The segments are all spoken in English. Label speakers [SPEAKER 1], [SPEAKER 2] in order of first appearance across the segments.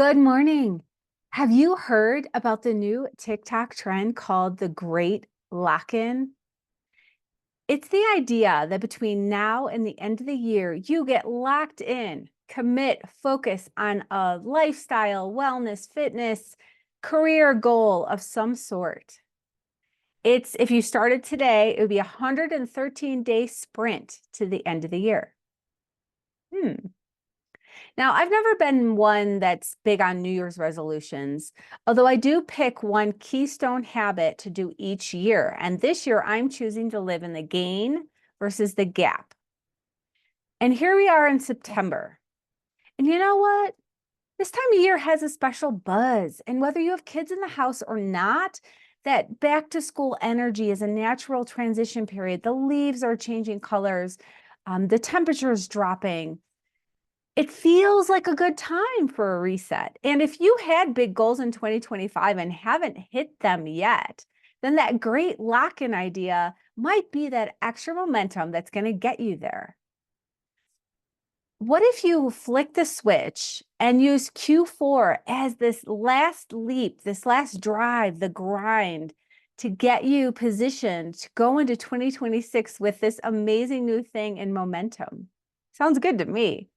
[SPEAKER 1] Good morning. Have you heard about the new TikTok trend called the Great Lock-in? It's the idea that between now and the end of the year, you get locked in, commit, focus on a lifestyle, wellness, fitness, career goal of some sort. If you started today, it would be a 113-day sprint to the end of the year. Now, I've never been one that's big on New Year's resolutions, although I do pick one keystone habit to do each year. And this year, I'm choosing to live in the gain versus the gap. And here we are in September. And you know what? This time of year has a special buzz. And whether you have kids in the house or not, that back to school energy is a natural transition period. The leaves are changing colors, the temperature is dropping. It feels like a good time for a reset. And if you had big goals in 2025 and haven't hit them yet, then that great lock-in idea might be that extra momentum that's going to get you there. What if you flick the switch and use Q4 as this last leap, this last drive, the grind to get you positioned to go into 2026 with this amazing new thing in momentum? Sounds good to me.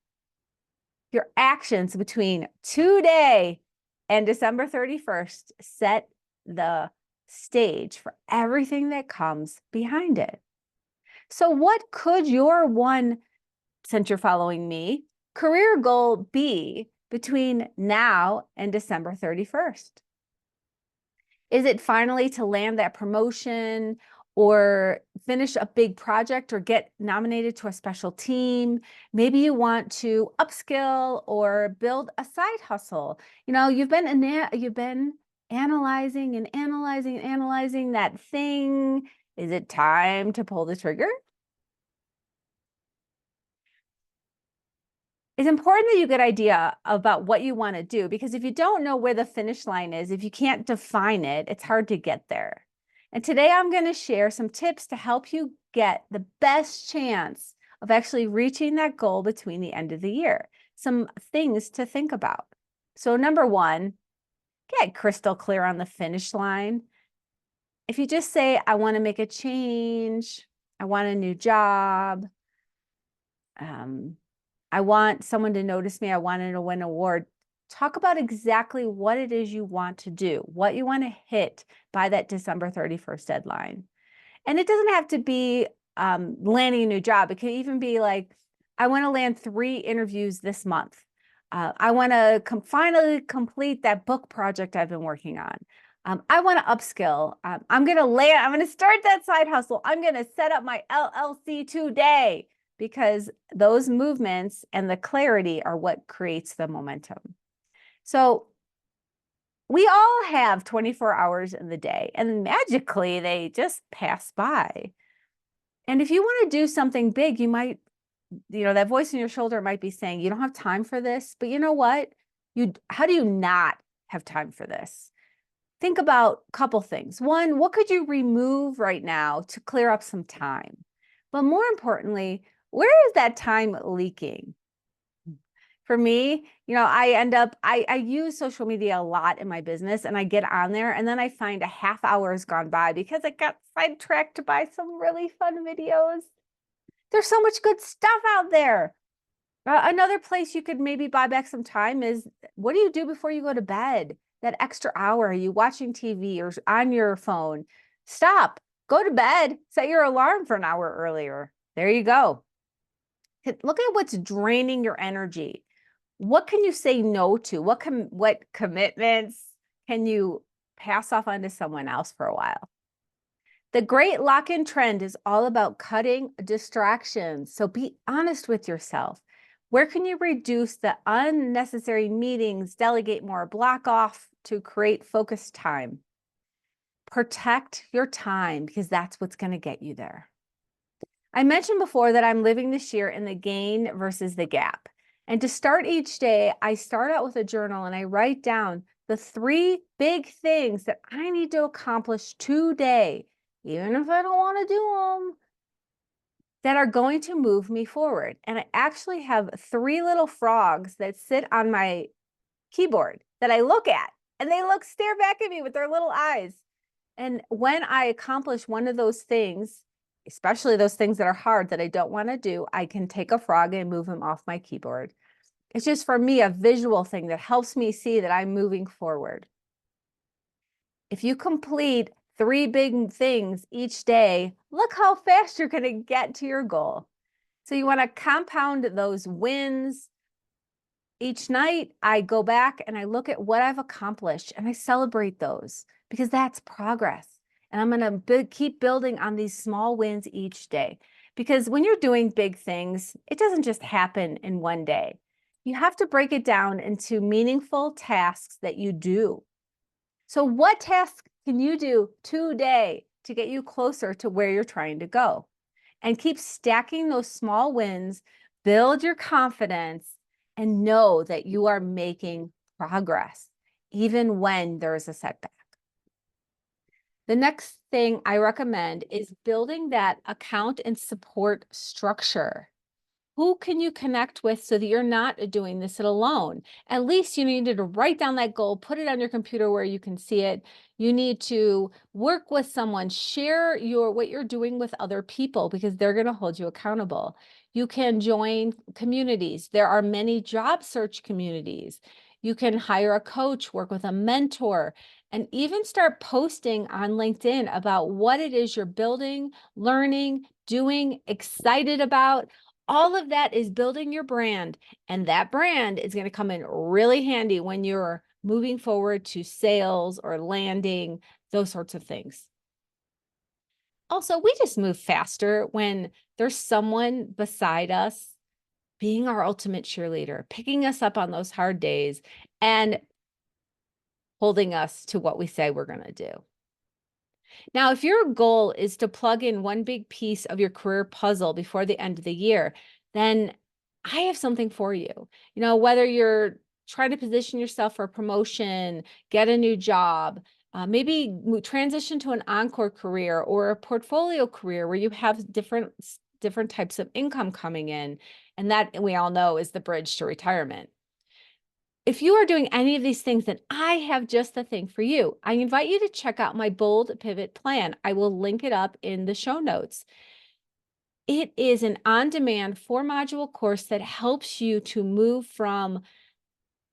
[SPEAKER 1] Your actions between today and December 31st set the stage for everything that comes behind it. So what could your one, since you're following me, career goal be between now and December 31st? Is it finally to land that promotion or finish a big project or get nominated to a special team? Maybe you want to upskill or build a side hustle. You've been analyzing and analyzing and analyzing that thing. Is it time to pull the trigger? It's important that you get an idea about what you want to do, because if you don't know where the finish line is, if you can't define it, it's hard to get there. And today I'm going to share some tips to help you get the best chance of actually reaching that goal between the end of the year. Some things to think about. So number one, get crystal clear on the finish line. If you just say, I want to make a change, I want a new job, I want someone to notice me, I want to win an award. Talk about exactly what it is you want to do, what you want to hit by that December 31st deadline. And it doesn't have to be landing a new job. It can even be like, I want to land 3 interviews this month. I want to finally complete that book project I've been working on. I want to upskill. I'm going to start that side hustle. I'm going to set up my LLC today, because those movements and the clarity are what creates the momentum. So we all have 24 hours in the day, and magically they just pass by. And if you want to do something big, you might, that voice in your shoulder might be saying, you don't have time for this. But you know what? How do you not have time for this? Think about a couple things. One, what could you remove right now to clear up some time? But more importantly, where is that time leaking? For me, I use social media a lot in my business, and I get on there and then I find a half hour has gone by because I got sidetracked by some really fun videos. There's so much good stuff out there. Another place you could maybe buy back some time is, what do you do before you go to bed? That extra hour, are you watching TV or on your phone? Stop, go to bed, set your alarm for an hour earlier. There you go. Look at what's draining your energy. What can you say no to? What commitments can you pass off onto someone else for a while? The great lock-in trend is all about cutting distractions. So be honest with yourself. Where can you reduce the unnecessary meetings, delegate more, block off to create focused time? Protect your time, because that's what's going to get you there. I mentioned before that I'm living this year in the gain versus the gap. And to start each day, I start out with a journal and I write down the 3 big things that I need to accomplish today, even if I don't want to do them, that are going to move me forward. And I actually have 3 little frogs that sit on my keyboard that I look at, and they stare back at me with their little eyes. And when I accomplish one of those things, especially those things that are hard that I don't want to do, I can take a frog and move him off my keyboard. It's just for me a visual thing that helps me see that I'm moving forward. If you complete 3 big things each day, look how fast you're going to get to your goal. So you want to compound those wins. Each night, I go back and I look at what I've accomplished and I celebrate those because that's progress. And I'm going to keep building on these small wins each day. Because when you're doing big things, it doesn't just happen in one day. You have to break it down into meaningful tasks that you do. So what task can you do today to get you closer to where you're trying to go? And keep stacking those small wins, build your confidence, and know that you are making progress, even when there is a setback. The next thing I recommend is building that account and support structure. Who can you connect with so that you're not doing this alone? At least you need to write down that goal, put it on your computer where you can see it. You need to work with someone, share what you're doing with other people because they're going to hold you accountable. You can join communities. There are many job search communities. You can hire a coach, work with a mentor, and even start posting on LinkedIn about what it is you're building, learning, doing, excited about. All of that is building your brand, and that brand is going to come in really handy when you're moving forward to sales or landing, those sorts of things. Also, we just move faster when there's someone beside us being our ultimate cheerleader, picking us up on those hard days and holding us to what we say we're going to do. Now, if your goal is to plug in one big piece of your career puzzle before the end of the year, then I have something for you. Whether you're trying to position yourself for a promotion, get a new job, maybe transition to an encore career or a portfolio career where you have different types of income coming in, and that we all know is the bridge to retirement. If you are doing any of these things, then I have just the thing for you. I invite you to check out my Bold Pivot Plan. I will link it up in the show notes. It is an on-demand 4-module course that helps you to move from,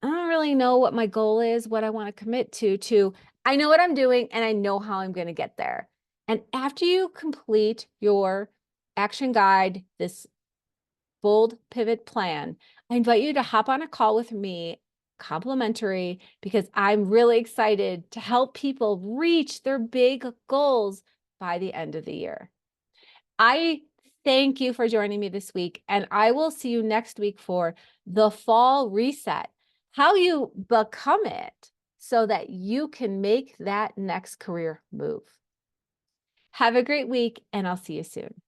[SPEAKER 1] I don't really know what my goal is, what I want to commit to I know what I'm doing and I know how I'm going to get there. And after you complete your action guide, this Bold Pivot Plan, I invite you to hop on a call with me, complimentary, because I'm really excited to help people reach their big goals by the end of the year. I thank you for joining me this week, and I will see you next week for the fall reset, how you become it so that you can make that next career move. Have a great week, and I'll see you soon.